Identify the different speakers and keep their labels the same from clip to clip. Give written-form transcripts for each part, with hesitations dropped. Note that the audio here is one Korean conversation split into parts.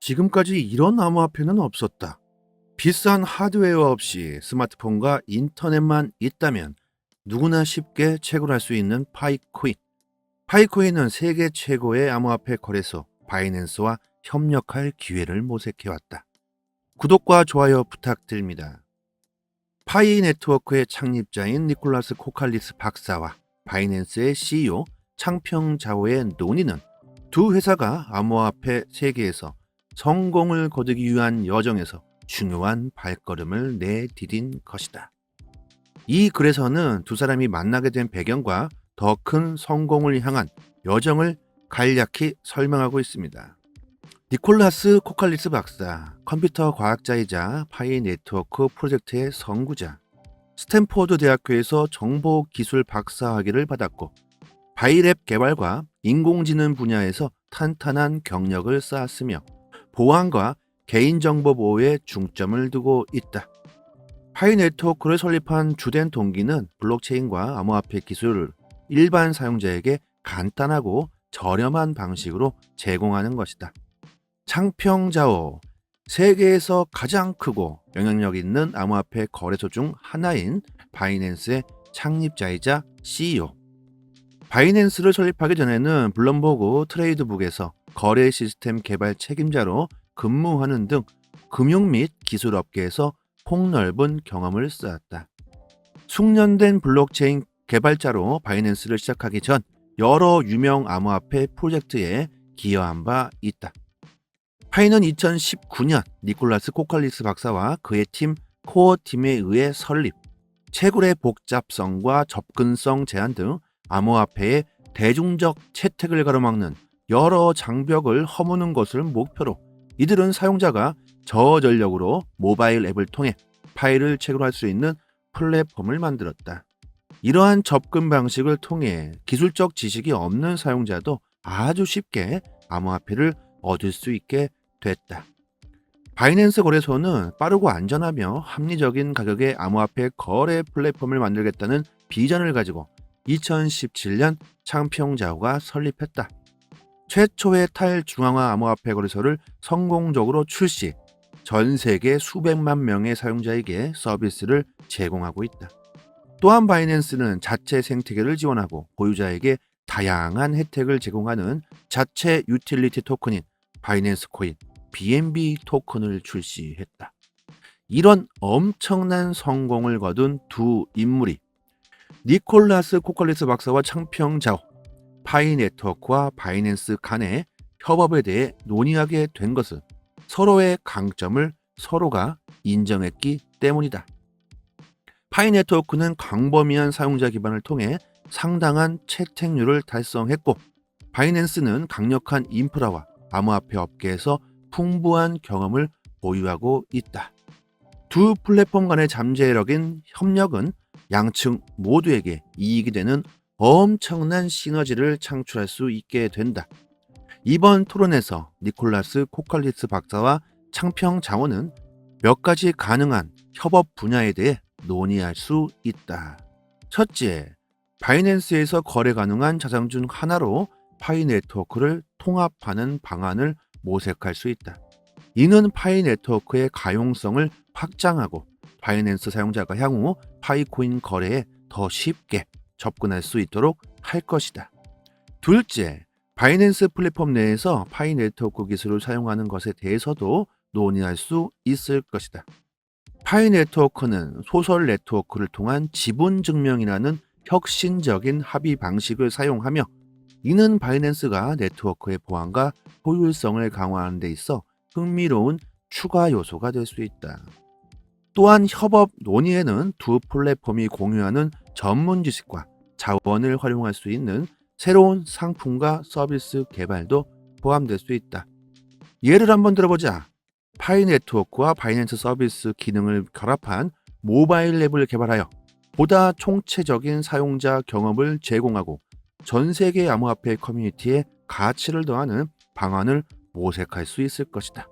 Speaker 1: 지금까지 이런 암호화폐는 없었다. 비싼 하드웨어 없이 스마트폰과 인터넷만 있다면 누구나 쉽게 채굴할 수 있는 파이코인. 파이코인은 세계 최고의 암호화폐 거래소 바이낸스와 협력할 기회를 모색해왔다. 구독과 좋아요 부탁드립니다. 파이 네트워크의 창립자인 니콜라스 코칼리스 박사와 바이낸스의 CEO 창평 자오의 논의는 두 회사가 암호화폐 세계에서 성공을 거두기 위한 여정에서 중요한 발걸음을 내디딘 것이다. 이 글에서는 두 사람이 만나게 된 배경과 더 큰 성공을 향한 여정을 간략히 설명하고 있습니다. 니콜라스 코칼리스 박사, 컴퓨터 과학자이자 파이 네트워크 프로젝트의 선구자, 스탠포드 대학교에서 정보기술 박사학위를 받았고 바이랩 개발과 인공지능 분야에서 탄탄한 경력을 쌓았으며 보안과 개인정보 보호에 중점을 두고 있다. 파이 네트워크를 설립한 주된 동기는 블록체인과 암호화폐 기술을 일반 사용자에게 간단하고 저렴한 방식으로 제공하는 것이다. 창평자오, 세계에서 가장 크고 영향력 있는 암호화폐 거래소 중 하나인 바이낸스의 창립자이자 CEO. 바이낸스를 설립하기 전에는 블룸버그 트레이드북에서 거래 시스템 개발 책임자로 근무하는 등 금융 및 기술 업계에서 폭넓은 경험을 쌓았다. 숙련된 블록체인 개발자로 바이낸스를 시작하기 전 여러 유명 암호화폐 프로젝트에 기여한 바 있다. 파이는 2019년 니콜라스 코칼리스 박사와 그의 팀 코어 팀에 의해 설립, 채굴의 복잡성과 접근성 제한 등 암호화폐의 대중적 채택을 가로막는 여러 장벽을 허무는 것을 목표로 이들은 사용자가 저전력으로 모바일 앱을 통해 파일을 채굴할 수 있는 플랫폼을 만들었다. 이러한 접근 방식을 통해 기술적 지식이 없는 사용자도 아주 쉽게 암호화폐를 얻을 수 있게 됐다. 바이낸스 거래소는 빠르고 안전하며 합리적인 가격의 암호화폐 거래 플랫폼을 만들겠다는 비전을 가지고 2017년 창평자오가 설립했다. 최초의 탈중앙화 암호화폐 거래소를 성공적으로 출시, 전 세계 수백만 명의 사용자에게 서비스를 제공하고 있다. 또한 바이낸스는 자체 생태계를 지원하고 보유자에게 다양한 혜택을 제공하는 자체 유틸리티 토큰인 바이낸스 코인, BNB 토큰을 출시했다. 이런 엄청난 성공을 거둔 두 인물이 니콜라스 코칼리스 박사와 창평자오, 파이 네트워크와 바이낸스 간의 협업에 대해 논의하게 된 것은 서로의 강점을 서로가 인정했기 때문이다. 파이 네트워크는 광범위한 사용자 기반을 통해 상당한 채택률을 달성했고 바이낸스는 강력한 인프라와 암호화폐 업계에서 풍부한 경험을 보유하고 있다. 두 플랫폼 간의 잠재력인 협력은 양측 모두에게 이익이 되는 엄청난 시너지를 창출할 수 있게 된다. 이번 토론에서 니콜라스 코칼리스 박사와 창평 자오는 몇 가지 가능한 협업 분야에 대해 논의할 수 있다. 첫째, 바이낸스에서 거래 가능한 자산 중 하나로 파이 네트워크를 통합하는 방안을 모색할 수 있다. 이는 파이 네트워크의 가용성을 확장하고 바이낸스 사용자가 향후 파이코인 거래에 더 쉽게 접근할 수 있도록 할 것이다. 둘째, 바이낸스 플랫폼 내에서 파이 네트워크 기술을 사용하는 것에 대해서도 논의할 수 있을 것이다. 파이 네트워크는 소설 네트워크를 통한 지분 증명이라는 혁신적인 합의 방식을 사용하며 이는 바이낸스가 네트워크의 보안과 효율성을 강화하는 데 있어 흥미로운 추가 요소가 될 수 있다. 또한 협업 논의에는 두 플랫폼이 공유하는 전문 지식과 자원을 활용할 수 있는 새로운 상품과 서비스 개발도 포함될 수 있다. 예를 한번 들어보자. 파이 네트워크와 바이낸스 서비스 기능을 결합한 모바일 앱을 개발하여 보다 총체적인 사용자 경험을 제공하고 전 세계 암호화폐 커뮤니티에 가치를 더하는 방안을 모색할 수 있을 것이다.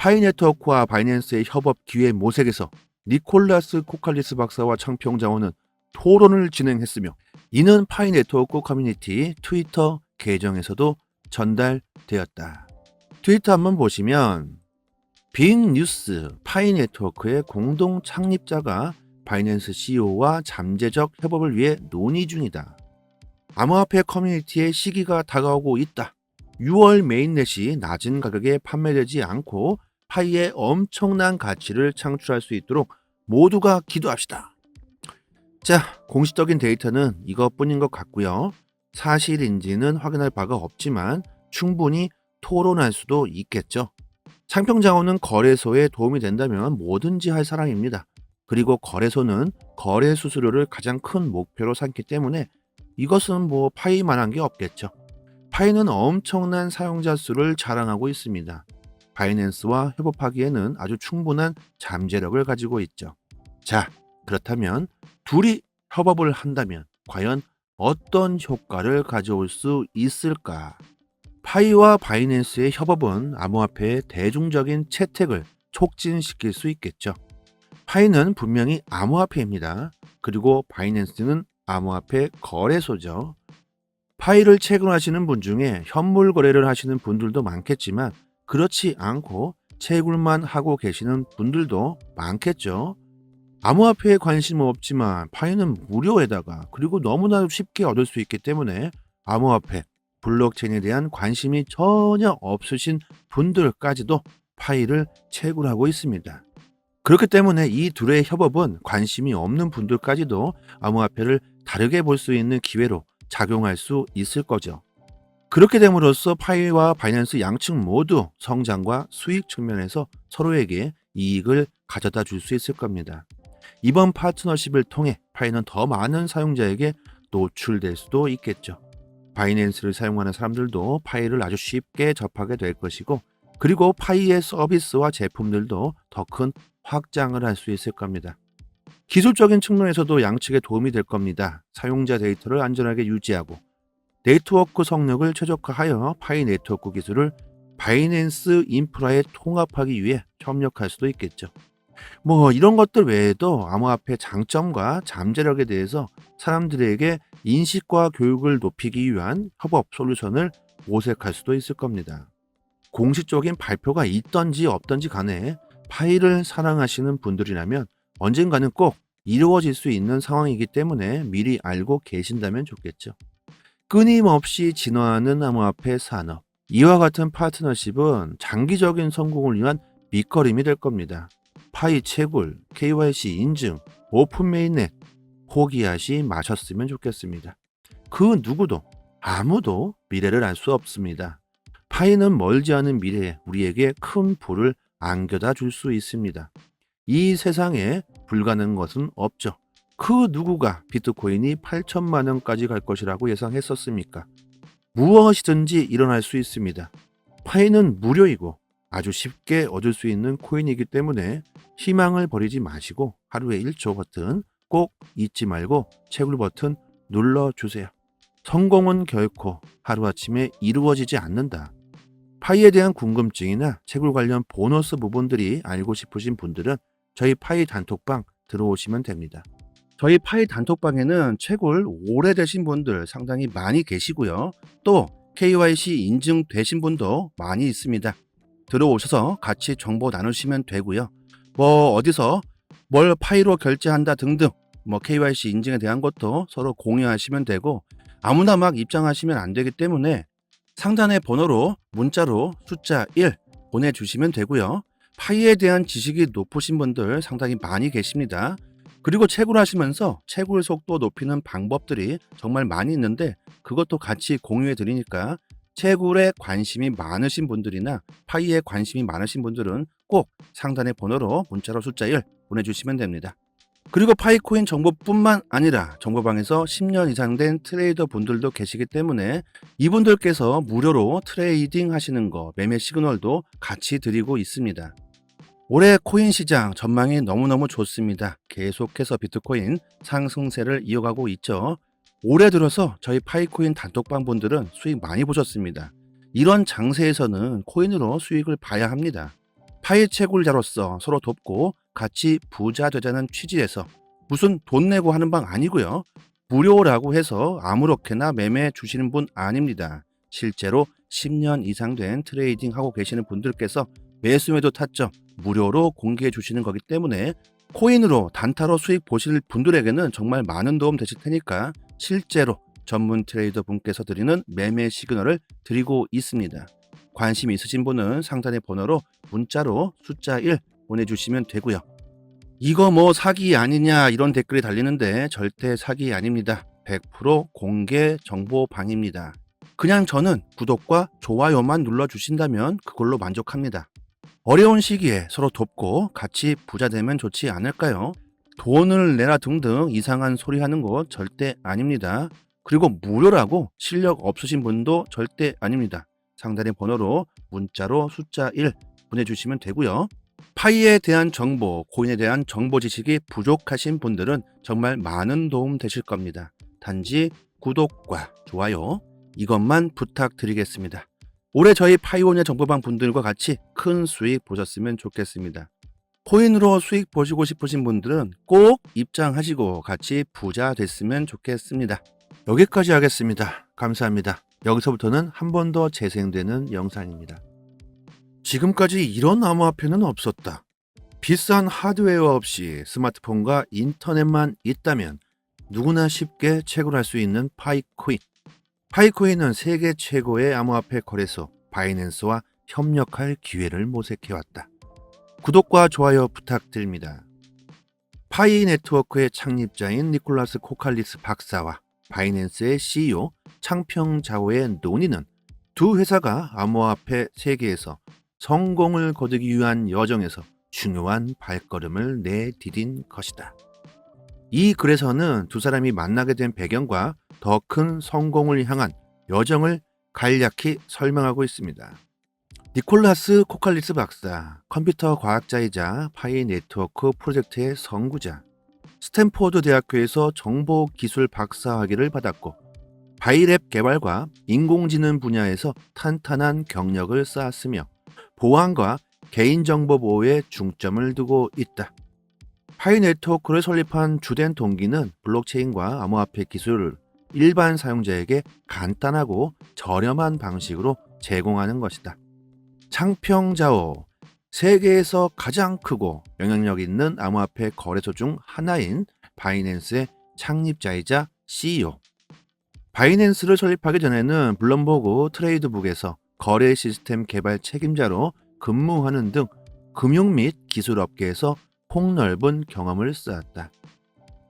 Speaker 1: 파이 네트워크와 바이낸스의 협업 기회 모색에서 니콜라스 코칼리스 박사와 창평 자오는 토론을 진행했으며 이는 파이 네트워크 커뮤니티 트위터 계정에서도 전달되었다. 트위터 한번 보시면 빅뉴스 파이네트워크의 공동 창립자가 바이낸스 CEO와 잠재적 협업을 위해 논의 중이다. 암호화폐 커뮤니티의 시기가 다가오고 있다. 6월 메인넷이 낮은 가격에 판매되지 않고 파이의 엄청난 가치를 창출할 수 있도록 모두가 기도합시다. 자, 공식적인 데이터는 이것뿐인 것 같고요. 사실인지는 확인할 바가 없지만 충분히 토론할 수도 있겠죠. 창평장호는 거래소에 도움이 된다면 뭐든지 할 사람입니다. 그리고 거래소는 거래 수수료를 가장 큰 목표로 삼기 때문에 이것은 뭐 파이만한 게 없겠죠. 파이는 엄청난 사용자 수를 자랑하고 있습니다. 바이낸스와 협업하기에는 아주 충분한 잠재력을 가지고 있죠. 자, 그렇다면 둘이 협업을 한다면 과연 어떤 효과를 가져올 수 있을까? 파이와 바이낸스의 협업은 암호화폐의 대중적인 채택을 촉진시킬 수 있겠죠. 파이는 분명히 암호화폐입니다. 그리고 바이낸스는 암호화폐 거래소죠. 파이를 채굴하시는 분 중에 현물 거래를 하시는 분들도 많겠지만 그렇지 않고 채굴만 하고 계시는 분들도 많겠죠. 암호화폐에 관심은 없지만 파이는 무료에다가 그리고 너무나 쉽게 얻을 수 있기 때문에 암호화폐, 블록체인에 대한 관심이 전혀 없으신 분들까지도 파이를 채굴하고 있습니다. 그렇기 때문에 이 둘의 협업은 관심이 없는 분들까지도 암호화폐를 다르게 볼 수 있는 기회로 작용할 수 있을 거죠. 그렇게 됨으로써 파이와 바이낸스 양측 모두 성장과 수익 측면에서 서로에게 이익을 가져다 줄 수 있을 겁니다. 이번 파트너십을 통해 파이는 더 많은 사용자에게 노출될 수도 있겠죠. 바이낸스를 사용하는 사람들도 파이를 아주 쉽게 접하게 될 것이고 그리고 파이의 서비스와 제품들도 더 큰 확장을 할 수 있을 겁니다. 기술적인 측면에서도 양측에 도움이 될 겁니다. 사용자 데이터를 안전하게 유지하고 네트워크 성능을 최적화하여 파이 네트워크 기술을 바이낸스 인프라에 통합하기 위해 협력할 수도 있겠죠. 뭐 이런 것들 외에도 암호화폐 장점과 잠재력에 대해서 사람들에게 인식과 교육을 높이기 위한 협업 솔루션을 모색할 수도 있을 겁니다. 공식적인 발표가 있던지 없던지 간에 파이를 사랑하시는 분들이라면 언젠가는 꼭 이루어질 수 있는 상황이기 때문에 미리 알고 계신다면 좋겠죠. 끊임없이 진화하는 암호화폐 산업. 이와 같은 파트너십은 장기적인 성공을 위한 밑거름이 될 겁니다. 파이 채굴, KYC 인증, 오픈 메인넷 포기하지 마셨으면 좋겠습니다. 그 누구도 아무도 미래를 알 수 없습니다. 파이는 멀지 않은 미래에 우리에게 큰 부를 안겨다 줄 수 있습니다. 이 세상에 불가능한 것은 없죠. 그 누구가 비트코인이 8천만 원까지 갈 것이라고 예상했었습니까? 무엇이든지 일어날 수 있습니다. 파이는 무료이고 아주 쉽게 얻을 수 있는 코인이기 때문에 희망을 버리지 마시고 하루에 1초 버튼 꼭 잊지 말고 채굴 버튼 눌러주세요. 성공은 결코 하루아침에 이루어지지 않는다. 파이에 대한 궁금증이나 채굴 관련 보너스 부분들이 알고 싶으신 분들은 저희 파이 단톡방 들어오시면 됩니다. 저희 파이 단톡방에는 채굴 오래되신 분들 상당히 많이 계시고요. 또 KYC 인증되신 분도 많이 있습니다. 들어오셔서 같이 정보 나누시면 되고요. 뭐 어디서 뭘 파이로 결제한다 등등 KYC 인증에 대한 것도 서로 공유하시면 되고 아무나 막 입장하시면 안 되기 때문에 상단의 번호로 문자로 숫자 1 보내주시면 되고요. 파이에 대한 지식이 높으신 분들 상당히 많이 계십니다. 그리고 채굴하시면서 채굴 속도 높이는 방법들이 정말 많이 있는데 그것도 같이 공유해 드리니까 채굴에 관심이 많으신 분들이나 파이에 관심이 많으신 분들은 꼭 상단의 번호로 문자로 숫자 1 보내주시면 됩니다. 그리고 파이코인 정보뿐만 아니라 정보방에서 10년 이상 된 트레이더 분들도 계시기 때문에 이분들께서 무료로 트레이딩 하시는 거 매매 시그널도 같이 드리고 있습니다. 올해 코인 시장 전망이 너무너무 좋습니다. 계속해서 비트코인 상승세를 이어가고 있죠. 올해 들어서 저희 파이코인 단톡방 분들은 수익 많이 보셨습니다. 이런 장세에서는 코인으로 수익을 봐야 합니다. 파이 채굴자로서 서로 돕고 같이 부자 되자는 취지에서 무슨 돈 내고 하는 방 아니고요. 무료라고 해서 아무렇게나 매매해 주시는 분 아닙니다. 실제로 10년 이상 된 트레이딩 하고 계시는 분들께서 매수매도 타점 무료로 공개해 주시는 거기 때문에 코인으로 단타로 수익 보실 분들에게는 정말 많은 도움 되실 테니까 실제로 전문 트레이더 분께서 드리는 매매 시그널을 드리고 있습니다. 관심 있으신 분은 상단의 번호로 문자로 숫자 1 보내주시면 되고요. 이거 뭐 사기 아니냐 이런 댓글이 달리는데 절대 사기 아닙니다. 100% 공개 정보방입니다. 그냥 저는 구독과 좋아요만 눌러주신다면 그걸로 만족합니다. 어려운 시기에 서로 돕고 같이 부자 되면 좋지 않을까요? 돈을 내라 등등 이상한 소리 하는 거 절대 아닙니다. 그리고 무료라고 실력 없으신 분도 절대 아닙니다. 상단의 번호로 문자로 숫자 1 보내주시면 되고요. 파이에 대한 정보, 코인에 대한 정보 지식이 부족하신 분들은 정말 많은 도움 되실 겁니다. 단지 구독과 좋아요 이것만 부탁드리겠습니다. 올해 저희 파이오니아 정보방 분들과 같이 큰 수익 보셨으면 좋겠습니다. 코인으로 수익 보시고 싶으신 분들은 꼭 입장하시고 같이 부자 됐으면 좋겠습니다. 여기까지 하겠습니다. 감사합니다. 여기서부터는 한 번 더 재생되는 영상입니다. 지금까지 이런 암호화폐는 없었다. 비싼 하드웨어 없이 스마트폰과 인터넷만 있다면 누구나 쉽게 채굴할 수 있는 파이코인. 파이코인은 세계 최고의 암호화폐 거래소 바이낸스와 협력할 기회를 모색해왔다. 구독과 좋아요 부탁드립니다. 파이 네트워크의 창립자인 니콜라스 코칼리스 박사와 바이낸스의 CEO 창평 자오의 논의는 두 회사가 암호화폐 세계에서 성공을 거두기 위한 여정에서 중요한 발걸음을 내디딘 것이다. 이 글에서는 두 사람이 만나게 된 배경과 더 큰 성공을 향한 여정을 간략히 설명하고 있습니다. 니콜라스 코칼리스 박사, 컴퓨터 과학자이자 파이 네트워크 프로젝트의 선구자, 스탠포드 대학교에서 정보기술 박사학위를 받았고 바이랩 개발과 인공지능 분야에서 탄탄한 경력을 쌓았으며 보안과 개인정보 보호에 중점을 두고 있다. 파이 네트워크를 설립한 주된 동기는 블록체인과 암호화폐 기술을 일반 사용자에게 간단하고 저렴한 방식으로 제공하는 것이다. 창평자오, 세계에서 가장 크고 영향력 있는 암호화폐 거래소 중 하나인 바이낸스의 창립자이자 CEO. 바이낸스를 설립하기 전에는 블룸버그 트레이드북에서 거래 시스템 개발 책임자로 근무하는 등 금융 및 기술 업계에서 폭넓은 경험을 쌓았다.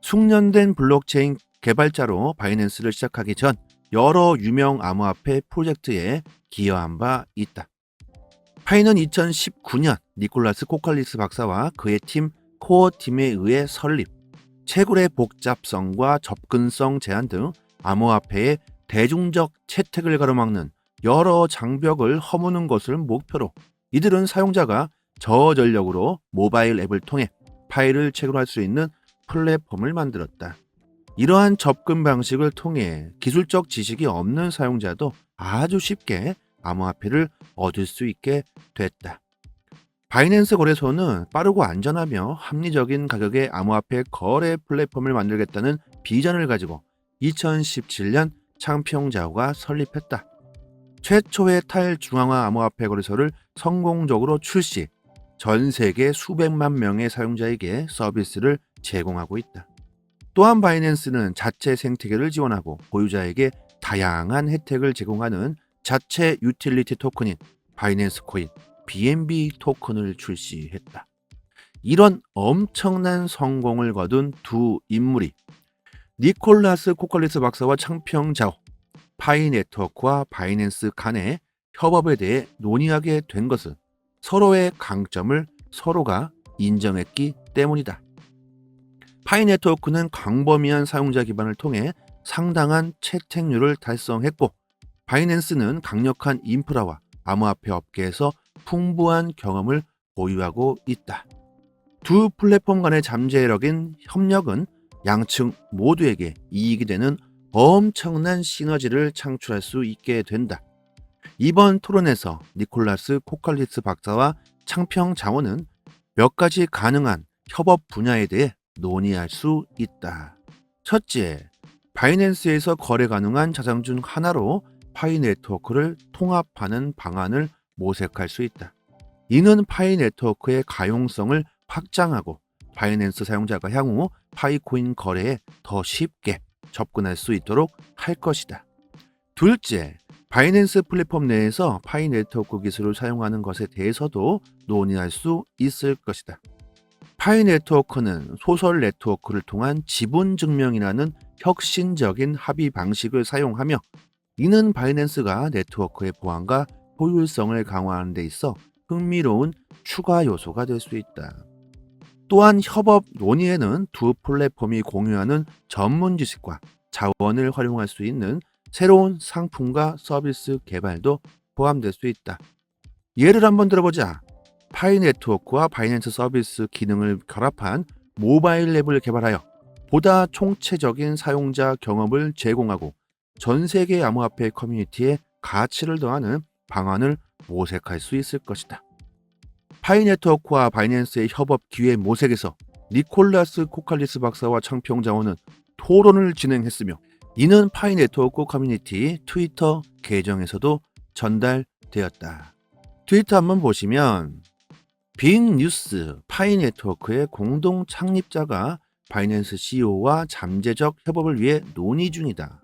Speaker 1: 숙련된 블록체인 개발자로 바이낸스를 시작하기 전 여러 유명 암호화폐 프로젝트에 기여한 바 있다. 파이는 2019년 니콜라스 코칼리스 박사와 그의 팀 코어 팀에 의해 설립, 채굴의 복잡성과 접근성 제한 등 암호화폐의 대중적 채택을 가로막는 여러 장벽을 허무는 것을 목표로 이들은 사용자가 저전력으로 모바일 앱을 통해 파일을 채굴할 수 있는 플랫폼을 만들었다. 이러한 접근 방식을 통해 기술적 지식이 없는 사용자도 아주 쉽게 암호화폐를 얻을 수 있게 됐다. 바이낸스 거래소는 빠르고 안전하며 합리적인 가격의 암호화폐 거래 플랫폼을 만들겠다는 비전을 가지고 2017년 창평자오가 설립했다. 최초의 탈중앙화 암호화폐 거래소를 성공적으로 출시, 전 세계 수백만 명의 사용자에게 서비스를 제공하고 있다. 또한 바이낸스는 자체 생태계를 지원하고 보유자에게 다양한 혜택을 제공하는 자체 유틸리티 토큰인 바이낸스 코인 BNB 토큰을 출시했다. 이런 엄청난 성공을 거둔 두 인물이 니콜라스 코칼리스 박사와 창평자오, 파이 네트워크와 바이낸스 간의 협업에 대해 논의하게 된 것은 서로의 강점을 서로가 인정했기 때문이다. 파이 네트워크는 광범위한 사용자 기반을 통해 상당한 채택률을 달성했고 바이낸스는 강력한 인프라와 암호화폐 업계에서 풍부한 경험을 보유하고 있다. 두 플랫폼 간의 잠재력인 협력은 양측 모두에게 이익이 되는 엄청난 시너지를 창출할 수 있게 된다. 이번 토론에서 니콜라스 코칼리스 박사와 창평 자원은 몇 가지 가능한 협업 분야에 대해 논의할 수 있다. 첫째, 바이낸스에서 거래 가능한 자산 중 하나로 파이 네트워크를 통합하는 방안을 모색할 수 있다. 이는 파이 네트워크의 가용성을 확장하고 바이낸스 사용자가 향후 파이코인 거래에 더 쉽게 접근할 수 있도록 할 것이다. 둘째, 바이낸스 플랫폼 내에서 파이 네트워크 기술을 사용하는 것에 대해서도 논의할 수 있을 것이다. 파이 네트워크는 소설 네트워크를 통한 지분 증명이라는 혁신적인 합의 방식을 사용하며, 이는 바이낸스가 네트워크의 보안과 효율성을 강화하는 데 있어 흥미로운 추가 요소가 될 수 있다. 또한 협업 논의에는 두 플랫폼이 공유하는 전문 지식과 자원을 활용할 수 있는 새로운 상품과 서비스 개발도 포함될 수 있다. 예를 한번 들어보자. 파이 네트워크와 바이낸스 서비스 기능을 결합한 모바일 앱을 개발하여 보다 총체적인 사용자 경험을 제공하고 전 세계 암호화폐 커뮤니티에 가치를 더하는 방안을 모색할 수 있을 것이다. 파이 네트워크와 바이낸스의 협업 기회 모색에서 니콜라스 코칼리스 박사와 창평 자원은 토론을 진행했으며, 이는 파이 네트워크 커뮤니티 트위터 계정에서도 전달되었다. 트위터 한번 보시면 빅뉴스 파이 네트워크의 공동 창립자가 바이낸스 CEO와 잠재적 협업을 위해 논의 중이다.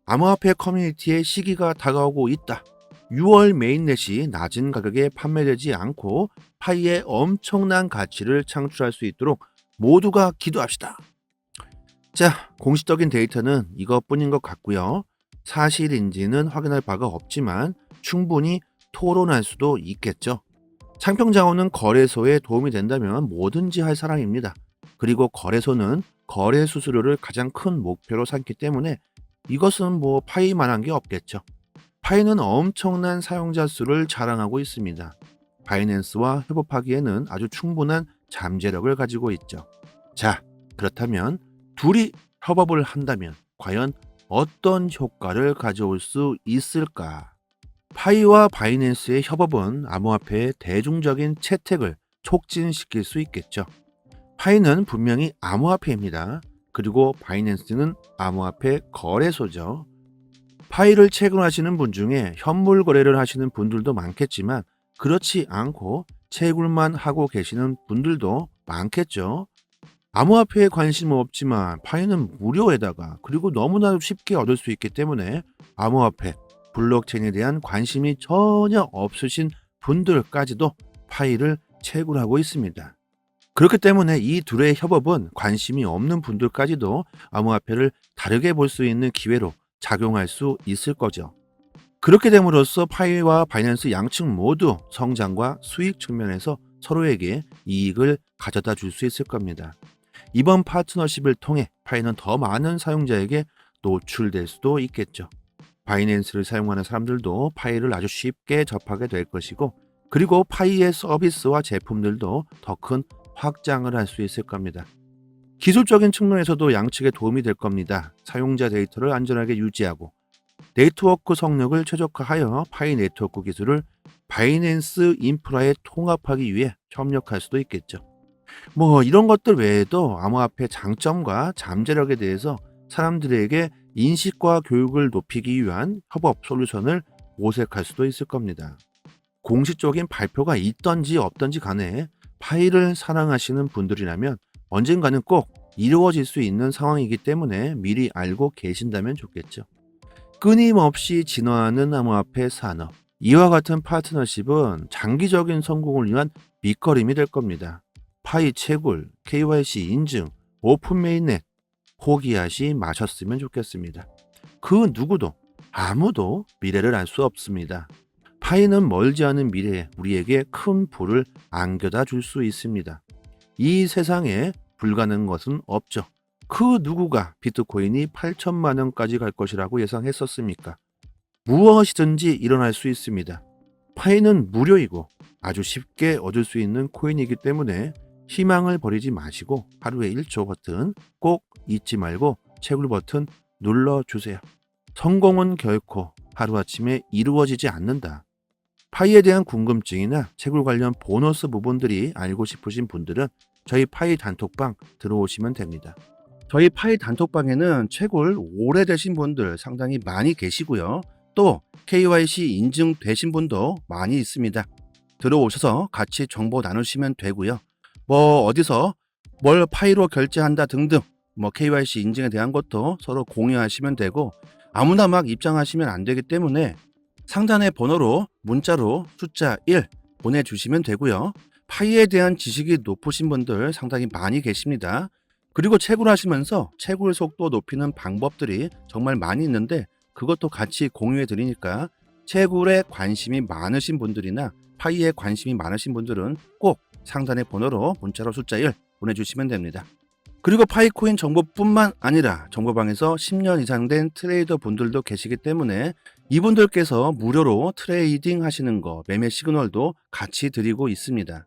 Speaker 1: 암호화폐 커뮤니티의 시기가 다가오고 있다. 6월 메인넷이 낮은 가격에 판매되지 않고 파이의 엄청난 가치를 창출할 수 있도록 모두가 기도합시다. 자, 공식적인 데이터는 이것뿐인 것 같고요. 사실인지는 확인할 바가 없지만 충분히 토론할 수도 있겠죠. 창평자원은 거래소에 도움이 된다면 뭐든지 할 사람입니다. 그리고 거래소는 거래 수수료를 가장 큰 목표로 삼기 때문에 이것은 뭐 파이만한 게 없겠죠. 파이는 엄청난 사용자 수를 자랑하고 있습니다. 바이낸스와 협업하기에는 아주 충분한 잠재력을 가지고 있죠. 자, 그렇다면 둘이 협업을 한다면 과연 어떤 효과를 가져올 수 있을까? 파이와 바이낸스의 협업은 암호화폐의 대중적인 채택을 촉진시킬 수 있겠죠. 파이는 분명히 암호화폐입니다. 그리고 바이낸스는 암호화폐 거래소죠. 파이를 채굴하시는 분 중에 현물 거래를 하시는 분들도 많겠지만 그렇지 않고 채굴만 하고 계시는 분들도 많겠죠. 암호화폐에 관심은 없지만 파이는 무료에다가 그리고 너무나 쉽게 얻을 수 있기 때문에 암호화폐, 블록체인에 대한 관심이 전혀 없으신 분들까지도 파이를 채굴하고 있습니다. 그렇기 때문에 이 둘의 협업은 관심이 없는 분들까지도 암호화폐를 다르게 볼 수 있는 기회로 작용할 수 있을 거죠. 그렇게 됨으로써 파이와 바이낸스 양측 모두 성장과 수익 측면에서 서로에게 이익을 가져다 줄 수 있을 겁니다. 이번 파트너십을 통해 파이는 더 많은 사용자에게 노출될 수도 있겠죠. 바이낸스를 사용하는 사람들도 파이를 아주 쉽게 접하게 될 것이고, 그리고 파이의 서비스와 제품들도 더 큰 확장을 할 수 있을 겁니다. 기술적인 측면에서도 양측에 도움이 될 겁니다. 사용자 데이터를 안전하게 유지하고 네트워크 성능을 최적화하여 파이 네트워크 기술을 바이낸스 인프라에 통합하기 위해 협력할 수도 있겠죠. 뭐 이런 것들 외에도 암호화폐 장점과 잠재력에 대해서 사람들에게 인식과 교육을 높이기 위한 협업 솔루션을 모색할 수도 있을 겁니다. 공식적인 발표가 있던지 없던지 간에 파이를 사랑하시는 분들이라면 언젠가는 꼭 이루어질 수 있는 상황이기 때문에 미리 알고 계신다면 좋겠죠. 끊임없이 진화하는 암호화폐 산업, 이와 같은 파트너십은 장기적인 성공을 위한 밑거름이 될 겁니다. 파이 채굴, KYC 인증, 오픈 메인넷 포기하지 마셨으면 좋겠습니다. 그 누구도 아무도 미래를 알 수 없습니다. 파이는 멀지 않은 미래에 우리에게 큰 불을 안겨다 줄 수 있습니다. 이 세상에 불가능한 것은 없죠. 그 누구가 비트코인이 8천만 원까지 갈 것이라고 예상했었습니까? 무엇이든지 일어날 수 있습니다. 파이는 무료이고 아주 쉽게 얻을 수 있는 코인이기 때문에 희망을 버리지 마시고 하루에 1초 버튼 꼭 잊지 말고 채굴 버튼 눌러주세요. 성공은 결코 하루아침에 이루어지지 않는다. 파이에 대한 궁금증이나 채굴 관련 보너스 부분들이 알고 싶으신 분들은 저희 파이 단톡방 들어오시면 됩니다. 저희 파이 단톡방에는 채굴 오래되신 분들 상당히 많이 계시고요. 또 KYC 인증되신 분도 많이 있습니다. 들어오셔서 같이 정보 나누시면 되고요. 뭐 어디서 뭘 파이로 결제한다 등등 KYC 인증에 대한 것도 서로 공유하시면 되고, 아무나 막 입장하시면 안 되기 때문에 상단의 번호로 문자로 숫자 1 보내주시면 되고요. 파이에 대한 지식이 높으신 분들 상당히 많이 계십니다. 그리고 채굴하시면서 채굴 속도 높이는 방법들이 정말 많이 있는데 그것도 같이 공유해 드리니까 채굴에 관심이 많으신 분들이나 파이에 관심이 많으신 분들은 꼭 상단의 번호로 문자로 숫자 1 보내주시면 됩니다. 그리고 파이코인 정보뿐만 아니라 정보방에서 10년 이상 된 트레이더 분들도 계시기 때문에 이분들께서 무료로 트레이딩 하시는 거, 매매 시그널도 같이 드리고 있습니다.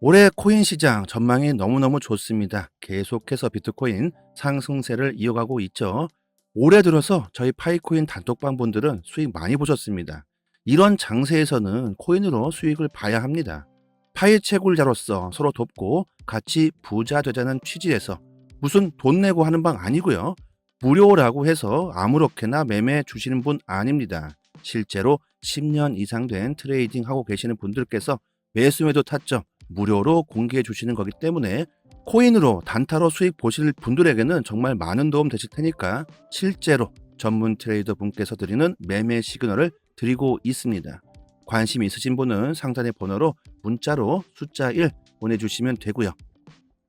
Speaker 1: 올해 코인 시장 전망이 너무너무 좋습니다. 계속해서 비트코인 상승세를 이어가고 있죠. 올해 들어서 저희 파이코인 단톡방 분들은 수익 많이 보셨습니다. 이런 장세에서는 코인으로 수익을 봐야 합니다. 파이 채굴자로서 서로 돕고 같이 부자 되자는 취지에서 무슨 돈 내고 하는 방 아니고요. 무료라고 해서 아무렇게나 매매 주시는 분 아닙니다. 실제로 10년 이상 된 트레이딩 하고 계시는 분들께서 매수매도 타점 무료로 공개해 주시는 거기 때문에 코인으로 단타로 수익 보실 분들에게는 정말 많은 도움 되실 테니까 실제로 전문 트레이더 분께서 드리는 매매 시그널을 드리고 있습니다. 관심 있으신 분은 상단의 번호로 문자로 숫자 1 보내주시면 되고요.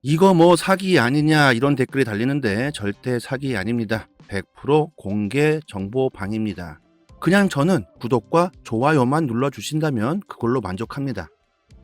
Speaker 1: 이거 뭐 사기 아니냐 이런 댓글이 달리는데 절대 사기 아닙니다. 100% 공개 정보방입니다. 그냥 저는 구독과 좋아요만 눌러주신다면 그걸로 만족합니다.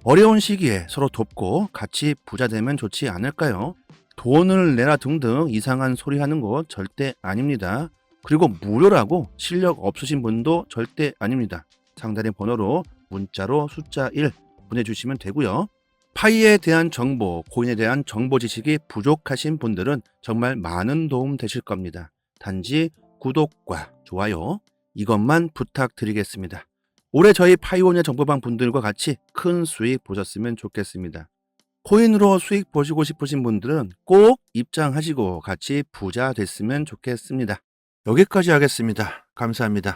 Speaker 1: 어려운 시기에 서로 돕고 같이 부자 되면 좋지 않을까요? 돈을 내라 등등 이상한 소리 하는 거 절대 아닙니다. 그리고 무료라고 실력 없으신 분도 절대 아닙니다. 상단의 번호로 문자로 숫자 1 보내주시면 되고요. 파이에 대한 정보, 코인에 대한 정보 지식이 부족하신 분들은 정말 많은 도움 되실 겁니다. 단지 구독과 좋아요 이것만 부탁드리겠습니다. 올해 저희 파이오니아 정보방 분들과 같이 큰 수익 보셨으면 좋겠습니다. 코인으로 수익 보시고 싶으신 분들은 꼭 입장하시고 같이 부자 됐으면 좋겠습니다. 여기까지 하겠습니다. 감사합니다.